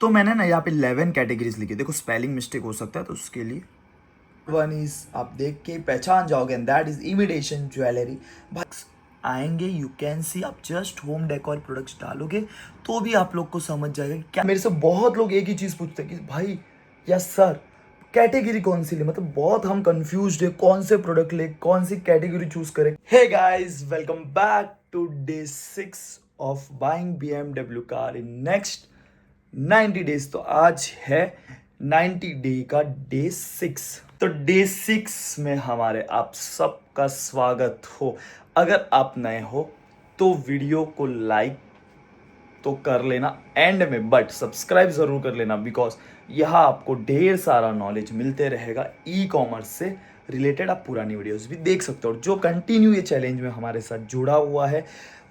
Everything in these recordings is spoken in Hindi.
तो मैंने ना यहाँ पे 11 कैटेगरीज लिखी। देखो स्पेलिंग मिस्टेक हो सकता है तो उसके लिए वन इज आप देख के पहचान जाओगे and that is imitation jewellery. आएंगे यू कैन सी, आप जस्ट होम डेकोर प्रोडक्ट्स डालोगे तो भी आप लोग को समझ जाएगा कि क्या। मेरे से बहुत लोग एक ही चीज़ पूछते हैं कि भाई यस सर कैटेगरी कौन सी ले, मतलब बहुत हम कंफ्यूज है कौन से प्रोडक्ट ले, कौन सी कैटेगरी चूज करें। Hey guys welcome back to day 6 of buying BMW car in next 90 days. तो आज है 90 डे का डे 6। तो डे 6 में हमारे आप सबका स्वागत हो। अगर आप नए हो तो वीडियो को लाइक तो कर लेना एंड में, बट सब्सक्राइब जरूर कर लेना बिकॉज यहाँ आपको ढेर सारा नॉलेज मिलते रहेगा ई कॉमर्स से रिलेटेड। आप पुरानी वीडियोस भी देख सकते हो और जो कंटिन्यू ये चैलेंज में हमारे साथ जुड़ा हुआ है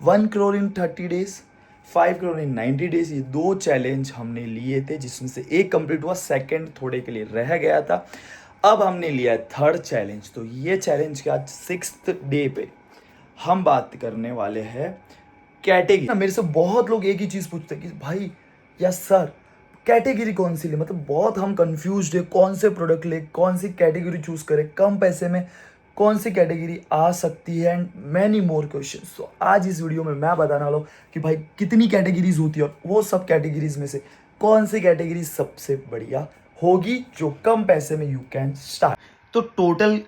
1 करोड़ इन 30 डेज 5 करोड़ इन 90 डेज, ये दो चैलेंज हमने लिए थे जिसमें से एक कंप्लीट हुआ, सेकंड थोड़े के लिए रह गया था। अब हमने लिया है थर्ड चैलेंज। तो ये चैलेंज के आज 6th डे पे हम बात करने वाले हैं कैटेगरी ना। मेरे से बहुत लोग एक ही चीज़ पूछते हैं कि भाई यस सर कैटेगरी कौन सी ले, मतलब बहुत हम कंफ्यूज है कौन से प्रोडक्ट ले, कौन सी कैटेगरी चूज करें, कम पैसे में कौन सी कैटेगरी आ सकती है एंड मैनी मोर क्वेश्चन। सो आज इस वीडियो में मैं बताने वाला हूँ कि भाई कितनी कैटेगरीज होती है और वो सब कैटेगरीज में से कौन सी कैटेगरी सबसे बढ़िया होगी जो कम पैसे में यू कैन स्टार्ट। तो टोटल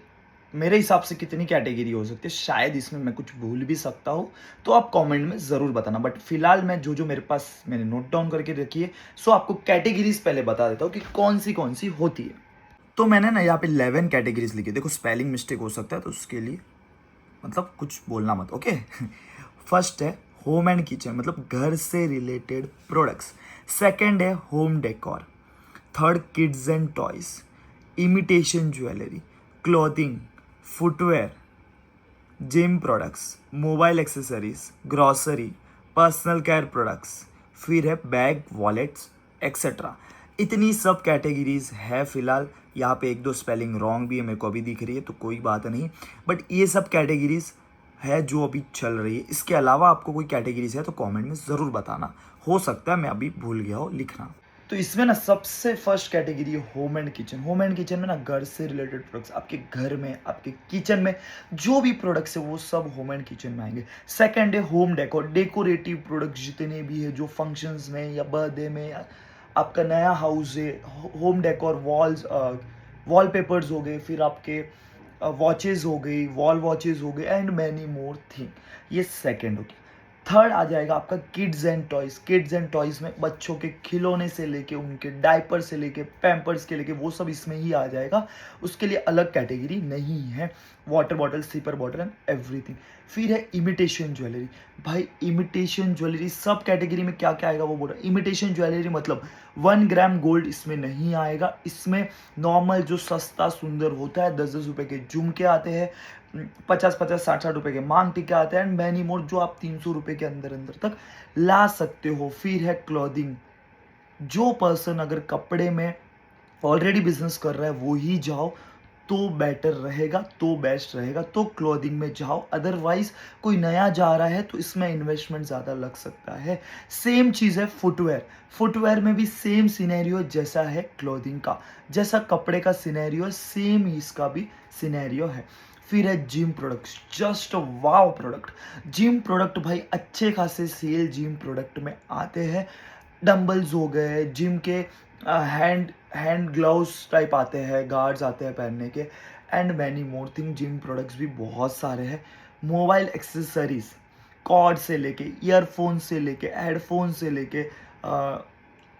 मेरे हिसाब से कितनी कैटेगरी हो सकती है, शायद इसमें मैं कुछ भूल भी सकता हूँ, तो आप कमेंट में ज़रूर बताना। बट फिलहाल मैं जो जो मेरे पास मैंने नोट डाउन करके रखी है, सो आपको कैटेगरीज पहले बता देता हूँ कि कौन सी होती है। तो मैंने ना यहाँ पे 11 कैटेगरीज लिखी। देखो स्पेलिंग मिस्टेक हो सकता है तो उसके लिए मतलब कुछ बोलना मत, ओके। फर्स्ट है होम एंड किचन, मतलब घर से रिलेटेड प्रोडक्ट्स। सेकंड है home decor. Third kids and toys, imitation jewellery, clothing, footwear, gym products, mobile accessories, grocery, personal care products, फिर है बैग, वॉलेट्स एक्सेट्रा। इतनी सब कैटेगरीज है फिलहाल। यहाँ पे एक दो स्पेलिंग रॉन्ग भी है, मेरे को अभी दिख रही है तो कोई बात नहीं, बट ये सब कैटेगरीज है जो अभी चल रही है। इसके अलावा आपको कोई कैटेगरीज है तो कमेंट में ज़रूर बताना, हो सकता है मैं अभी भूल गया हो लिखना। तो इसमें ना सबसे फर्स्ट कैटेगरी है home and kitchen. Home and kitchen में ना घर से रिलेटेड प्रोडक्ट्स, आपके घर में आपके किचन में जो भी प्रोडक्ट्स है वो सब होम एंड किचन में आएंगे। सेकंड है होम डेकोर, डेकोरेटिव प्रोडक्ट्स जितने भी है जो फंक्शंस में या बर्थडे में या आपका नया हाउस है, होम डेकोर, वॉल्स, वॉलपेपर्स हो गए, फिर आपके वॉचेस हो गई, वॉल वॉचेस हो गए एंड मैनी मोर थिंग। ये सेकंड हो गया। थर्ड आ जाएगा आपका kids and toys. Kids and toys में बच्चों के खिलौने से लेके उनके डायपर से लेके पैम्पर्स के लेके वो सब इसमें ही आ जाएगा, उसके लिए अलग कैटेगरी नहीं है। Water bottle, sleeper bottle and everything. फिर है इमिटेशन ज्वेलरी। भाई इमिटेशन ज्वेलरी सब कैटेगरी में क्या क्या आएगा वो बोल रहा है। इमिटेशन ज्वेलरी मतलब 1 ग्राम गोल्ड इसमें नहीं आएगा। इसमें नॉर्मल जो सस्ता सुंदर होता है 10-10 रुपए के झुमके आते हैं, 50-50 60-60 रुपए के मांग टिके आते हैं एंड मैनी मोर जो आप 300 रुपए के अंदर अंदर तक ला सकते हो। फिर है क्लॉथिंग। जो पर्सन अगर कपड़े में ऑलरेडी बिजनेस कर रहा है वो ही जाओ तो बेटर रहेगा, तो बेस्ट रहेगा, तो क्लोथिंग में जाओ। अदरवाइज कोई नया जा रहा है तो इसमें इन्वेस्टमेंट ज़्यादा लग सकता है। सेम चीज़ है फुटवेयर। फुटवेयर में भी सेम सिनेरियो जैसा है क्लोथिंग का, जैसा कपड़े का सिनेरियो है सेम ही इसका भी सिनेरियो है। फिर है जिम प्रोडक्ट्स, जस्ट वाव प्रोडक्ट। जिम प्रोडक्ट भाई अच्छे खासे सेल जिम प्रोडक्ट में आते हैं। डंबल्स हो गए, जिम के हैंड ग्लव्स टाइप आते हैं, गार्ड्स आते हैं पहनने के and many more thing. Gym products भी बहुत सारे हैं। मोबाइल एक्सेसरीज, कॉर्ड से लेके, ईयरफोन से लेके, हेडफोन से लेके,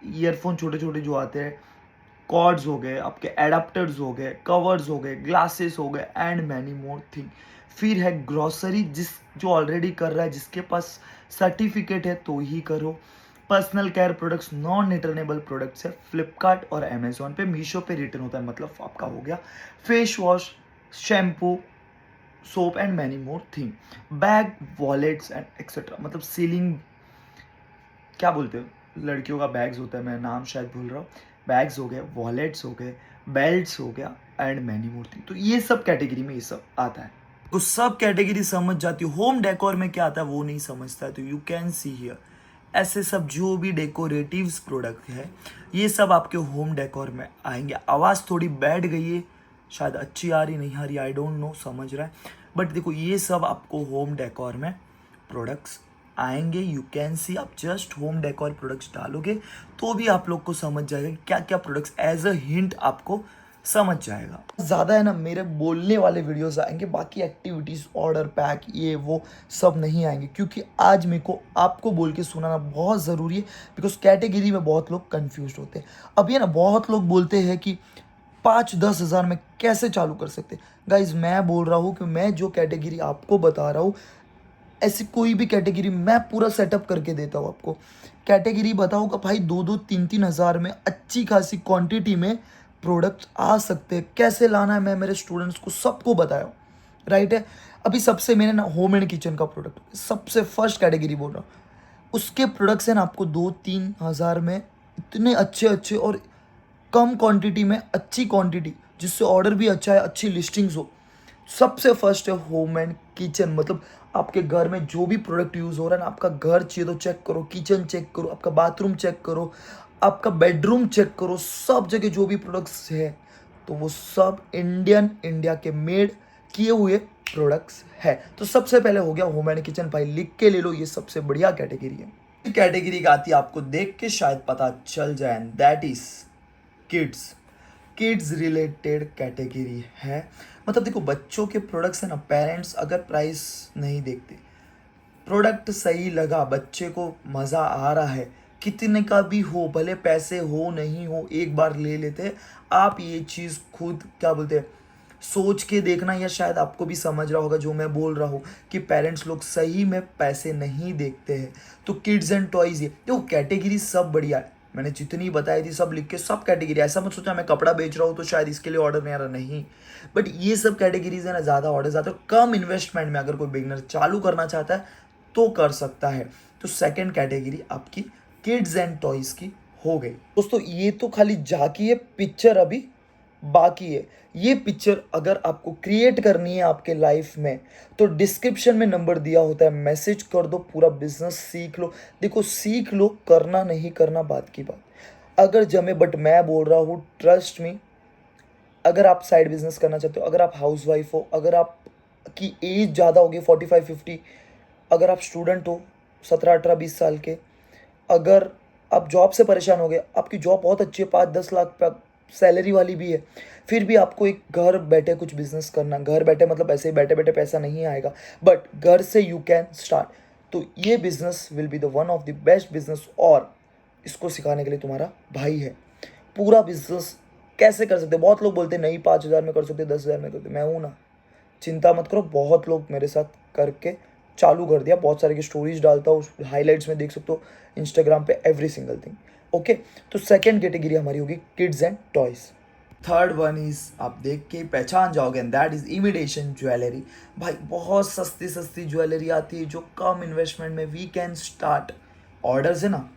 ईयरफोन छोटे छोटे जो आते हैं, कॉर्ड्स हो गए, आपके एडाप्टर्स हो गए, कवर्स हो गए, ग्लासेस हो गए एंड मैनी मोर थिंग। फिर है ग्रॉसरी, जो ऑलरेडी कर रहा है, जिसके पास सर्टिफिकेट है तो ही करो। Personal care products, non returnable products है फ्लिपकार्ट और अमेजोन पे। मीशो पे रिटर्न होता है, मतलब आपका हो गया। Face wash, shampoo, soap and many more thing. Bag, wallets and etcetera, मतलब सीलिंग, क्या बोलते हो लड़कियों का बैग्स होता है, मैं नाम शायद भूल रहा हूँ। बैग्स हो गए, वॉलेट्स हो गए, बेल्ट्स हो गया एंड मैनी मोर थिंग। तो ये सब कैटेगरी में ये सब आता है। तो सब कैटेगरी समझ जाती हो। होम डेकोर में क्या आता है वो नहीं समझता है तो यू कैन सी हियर ऐसे सब जो भी डेकोरेटिव्स प्रोडक्ट है ये सब आपके होम डेकोर में आएंगे। आवाज़ थोड़ी बैठ गई है, शायद अच्छी आ रही नहीं आ रही, आई डोंट नो, समझ रहा है। बट देखो ये सब आपको होम डेकोर में प्रोडक्ट्स आएंगे। यू कैन सी, आप जस्ट होम डेकोर प्रोडक्ट्स डालोगे तो भी आप लोग को समझ जाएगा कि क्या क्या प्रोडक्ट्स, एज अ हिंट आपको समझ जाएगा। ज़्यादा है ना मेरे बोलने वाले वीडियोस आएंगे, बाकी एक्टिविटीज़ ऑर्डर पैक ये वो सब नहीं आएंगे, क्योंकि आज मेरे को आपको बोल के सुनाना बहुत ज़रूरी है। बिकॉज कैटेगरी में बहुत लोग कंफ्यूज होते हैं। अब ये ना बहुत लोग बोलते हैं कि 5-10 हज़ार में कैसे चालू कर सकते। गाइज मैं बोल रहा हूँ कि मैं जो कैटेगरी आपको बता रहा हूँ, ऐसी कोई भी कैटेगरी मैं पूरा सेटअप करके देता हूँ आपको। कैटेगरी बताऊँगा भाई 2-3 हज़ार में अच्छी खासी क्वांटिटी में प्रोडक्ट आ सकते हैं। कैसे लाना है मैं मेरे स्टूडेंट्स को सबको बताया हूँ, राइट है। अभी सबसे मैंने ना होम एंड किचन का प्रोडक्ट सबसे फर्स्ट कैटेगरी बोल रहा हूँ, उसके प्रोडक्ट्स हैं ना आपको 2-3 हज़ार में इतने अच्छे अच्छे और कम क्वांटिटी में अच्छी क्वांटिटी, जिससे ऑर्डर भी अच्छा है, अच्छी लिस्टिंग्स हो। सबसे फर्स्ट है होम एंड किचन। मतलब आपके घर में जो भी प्रोडक्ट यूज़ हो रहा है ना, आपका घर चाहिए तो चेक करो, किचन चेक करो, आपका बाथरूम चेक करो, आपका बेडरूम चेक करो, सब जगह जो भी प्रोडक्ट्स है तो वो सब इंडिया के मेड किए हुए प्रोडक्ट्स है। तो सबसे पहले हो गया होम एंड किचन। भाई लिख के ले लो, ये सबसे बढ़िया कैटेगरी है। कैटेगरी का आती है आपको देख के शायद पता चल जाए, that is kids related category है। मतलब देखो बच्चों के प्रोडक्ट्स है ना, पेरेंट्स अगर प्राइस नहीं देखते, प्रोडक्ट सही लगा, बच्चे को मज़ा आ रहा है, कितने का भी हो, भले पैसे हो नहीं हो, एक बार ले लेते हैं। आप ये चीज़ खुद क्या बोलते हैं सोच के देखना, या शायद आपको भी समझ रहा होगा जो मैं बोल रहा हूँ कि पेरेंट्स लोग सही में पैसे नहीं देखते हैं। तो किड्स एंड टॉयज़, ये देखो कैटेगरी सब बढ़िया है, मैंने जितनी बताई थी सब लिख के, सब कैटेगरी। ऐसा मत सोचा मैं कपड़ा बेच रहा हूँ तो शायद इसके लिए ऑर्डर नहीं आ रहा, नहीं। बट ये सब कैटेगरीज है ना, ज़्यादा ऑर्डर आते हैं, कम इन्वेस्टमेंट में अगर कोई बिगनर चालू करना चाहता है तो कर सकता है। तो सेकंड कैटेगरी आपकी किड्स एंड टॉयज़ की हो गई। दोस्तों ये तो खाली झांकी है, पिक्चर अभी बाकी है। ये पिक्चर अगर आपको क्रिएट करनी है आपके लाइफ में तो डिस्क्रिप्शन में नंबर दिया होता है, मैसेज कर दो, पूरा बिजनेस सीख लो। देखो सीख लो, करना नहीं करना बात की बात अगर जमे। बट मैं बोल रहा हूँ ट्रस्ट मी, अगर आप साइड बिजनेस करना चाहते हो, अगर आप हाउस वाइफ हो, अगर आप की एज ज़्यादा होगी 45-50, अगर आप स्टूडेंट हो 17-18-20 साल के, अगर आप जॉब से परेशान हो गए, आपकी जॉब बहुत अच्छी है, 5-10 लाख सैलरी वाली भी है, फिर भी आपको एक घर बैठे कुछ बिजनेस करना, घर बैठे मतलब ऐसे ही बैठे बैठे पैसा नहीं आएगा, बट घर से यू कैन स्टार्ट, तो ये business will be the one of the best business. और इसको सिखाने के लिए तुम्हारा भाई है। पूरा बिजनेस कैसे कर सकते, बहुत लोग बोलते हैं नहीं 5 हज़ार में कर सकते, 10 हज़ार में करते, मैं हूँ ना, चिंता मत करो। बहुत लोग मेरे साथ करके चालू कर दिया, बहुत सारे की स्टोरीज डालता हूँ, हाईलाइट्स में देख सकते हो इंस्टाग्राम पे, एवरी सिंगल थिंग। ओके, तो सेकंड कैटेगरी हमारी होगी kids and toys. Third one is, आप देख के पहचान जाओगे, and that is imitation jewellery. भाई बहुत सस्ती सस्ती ज्वेलरी आती है जो कम इन्वेस्टमेंट में वी कैन स्टार्ट। ऑर्डर्स है ना,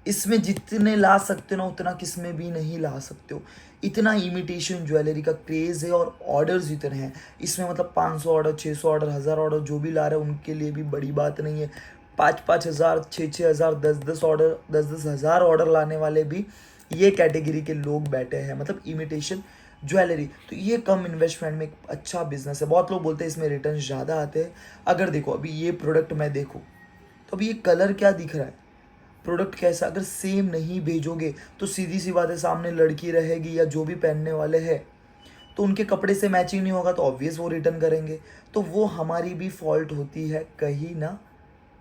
इसमें जितने ला सकते हो ना उतना किस में भी नहीं ला सकते हो। इतना इमिटेशन ज्वेलरी का क्रेज़ है और ऑर्डर्स इतने हैं इसमें, मतलब 500 ऑर्डर, 600 ऑर्डर, 1000 ऑर्डर जो भी ला रहे हैं उनके लिए भी बड़ी बात नहीं है। 5-5 हज़ार, 6-6 हज़ार, 10-10 ऑर्डर, 10-10 हज़ार ऑर्डर लाने वाले भी ये कैटेगरी के लोग बैठे हैं, मतलब इमिटेशन ज्वेलरी। तो ये कम इन्वेस्टमेंट में एक अच्छा बिजनेस है। बहुत लोग बोलते हैं इसमें रिटर्न ज़्यादा आते हैं। अगर देखो अभी ये प्रोडक्ट मैं देखूँ तो अभी ये कलर क्या दिख रहा है, प्रोडक्ट कैसा, अगर सेम नहीं भेजोगे तो सीधी सी बात है, सामने लड़की रहेगी या जो भी पहनने वाले हैं तो उनके कपड़े से मैचिंग नहीं होगा तो ऑब्वियस वो रिटर्न करेंगे। तो वो हमारी भी फॉल्ट होती है कहीं ना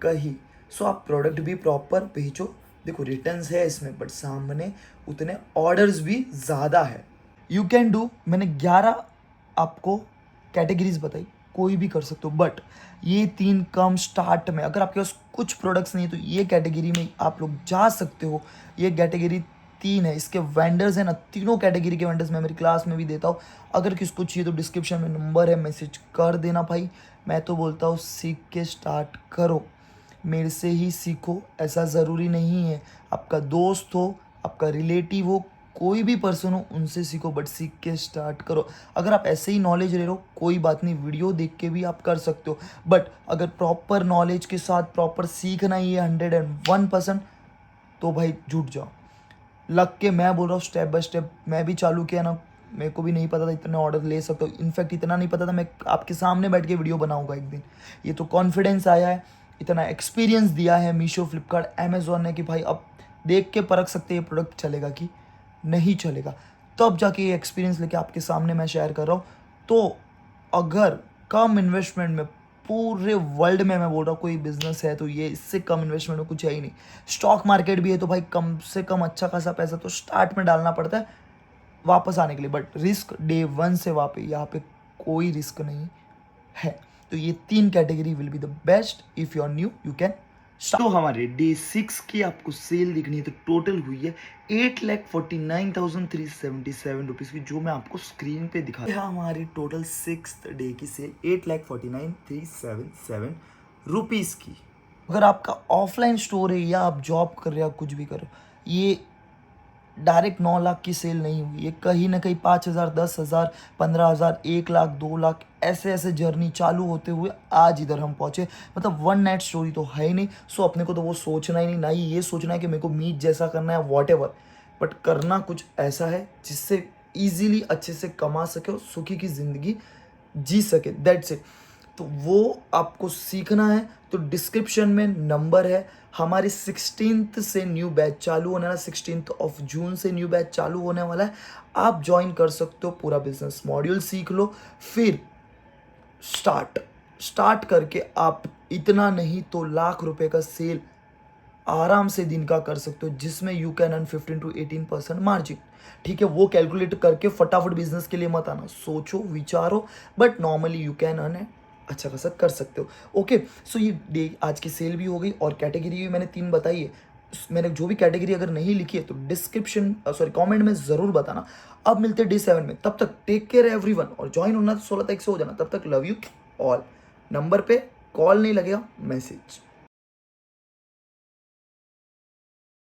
कहीं। सो आप प्रोडक्ट भी प्रॉपर भेजो। देखो रिटर्न्स है इसमें, बट सामने उतने ऑर्डर्स भी ज़्यादा है। यू कैन डू, मैंने 11 आपको कैटेगरीज बताई, कोई भी कर सकते हो, बट ये 3 कम स्टार्ट में। अगर आपके पास कुछ प्रोडक्ट्स नहीं है तो ये कैटेगरी में आप लोग जा सकते हो। ये कैटेगरी 3 है, इसके वेंडर्स हैं ना, तीनों कैटेगरी के वेंडर्स मैं मेरी क्लास में भी देता हूँ। अगर किसको चाहिए तो डिस्क्रिप्शन में नंबर है, मैसेज कर देना भाई। मैं तो बोलता हूँ सीख के स्टार्ट करो, मेरे से ही सीखो। ऐसा ज़रूरी नहीं है आपका दोस्त हो, आपका रिलेटिव हो, कोई भी पर्सन हो उनसे सीखो, बट सीख के स्टार्ट करो। अगर आप ऐसे ही नॉलेज ले रहे हो कोई बात नहीं, वीडियो देख के भी आप कर सकते हो, बट अगर प्रॉपर नॉलेज के साथ प्रॉपर सीखना ही है 101%, तो भाई जुट जाओ। लग के मैं बोल रहा हूँ, स्टेप बाय स्टेप मैं भी चालू किया ना, मेरे को भी नहीं पता था इतने ऑर्डर ले सकता हूँ। इनफैक्ट इतना नहीं पता था मैं आपके सामने बैठ के वीडियो बनाऊंगा एक दिन। ये तो कॉन्फिडेंस आया है, इतना एक्सपीरियंस दिया है मीशो, फ्लिपकार्ट, अमेजोन ने कि भाई अब देख के परख सकते हैं ये प्रोडक्ट चलेगा कि नहीं चलेगा। तब जाके ये एक्सपीरियंस लेके आपके सामने मैं शेयर कर रहा हूँ। तो अगर कम इन्वेस्टमेंट में, पूरे वर्ल्ड में मैं बोल रहा हूँ कोई बिजनेस है तो ये इससे कम इन्वेस्टमेंट में कुछ है ही नहीं। स्टॉक मार्केट भी है तो भाई कम से कम अच्छा खासा पैसा तो स्टार्ट में डालना पड़ता है वापस आने के लिए, बट रिस्क डे 1 से वापस यहाँ पे कोई रिस्क नहीं है। तो ये 3 category will be the best. If you are new you can. तो हमारे डे 6 की आपको सेल दिखनी है तो टोटल हुई है 8,49,377 रुपीज़ की, जो मैं आपको स्क्रीन पे दिखा रहा हूँ। हमारी टोटल 6th डे की सेल 8,49,377 रुपीज़ की। अगर आपका ऑफलाइन स्टोर है या आप जॉब कर रहे हो, कुछ भी कर रहे हो, ये डायरेक्ट 9 लाख की सेल नहीं हुई, ये कहीं ना कहीं 5,000, 10,000, 15,000, 1 लाख, 2 लाख ऐसे ऐसे जर्नी चालू होते हुए आज इधर हम पहुंचे। मतलब वन नाइट स्टोरी तो है ही नहीं। सो अपने को तो वो सोचना ही नहीं, ना ही ये सोचना है कि मेरे को मीट जैसा करना है वॉट एवर, बट करना कुछ ऐसा है जिससे ईजिली अच्छे से कमा सके और सुखी की ज़िंदगी जी सके, दैट्स इट। तो वो आपको सीखना है तो डिस्क्रिप्शन में नंबर है। हमारी 16th से न्यू बैच चालू होने वाला, 16th ऑफ जून से न्यू बैच चालू होने वाला है। आप ज्वाइन कर सकते हो, पूरा बिजनेस मॉड्यूल सीख लो, फिर स्टार्ट करके आप इतना नहीं तो लाख रुपए का सेल आराम से दिन का कर सकते हो, जिसमें you can earn 15 to 18% margin. ठीक है, वो कैलकुलेट करके फटाफट बिजनेस के लिए मत आना, सोचो विचारो, but normally you can earn अच्छा खासा कर सकते हो। ओके, सो ये डे आज की सेल भी हो गई और कैटेगरी भी मैंने 3 बताई है। मैंने जो भी कैटेगरी अगर नहीं लिखी है तो डिस्क्रिप्शन कमेंट में ज़रूर बताना। अब मिलते हैं डे 7 में, तब तक टेक केयर एवरीवन, और ज्वाइन होना तो 16 तारीख से हो जाना। तब तक लव यू ऑल। नंबर पे कॉल नहीं लगेगा, मैसेज।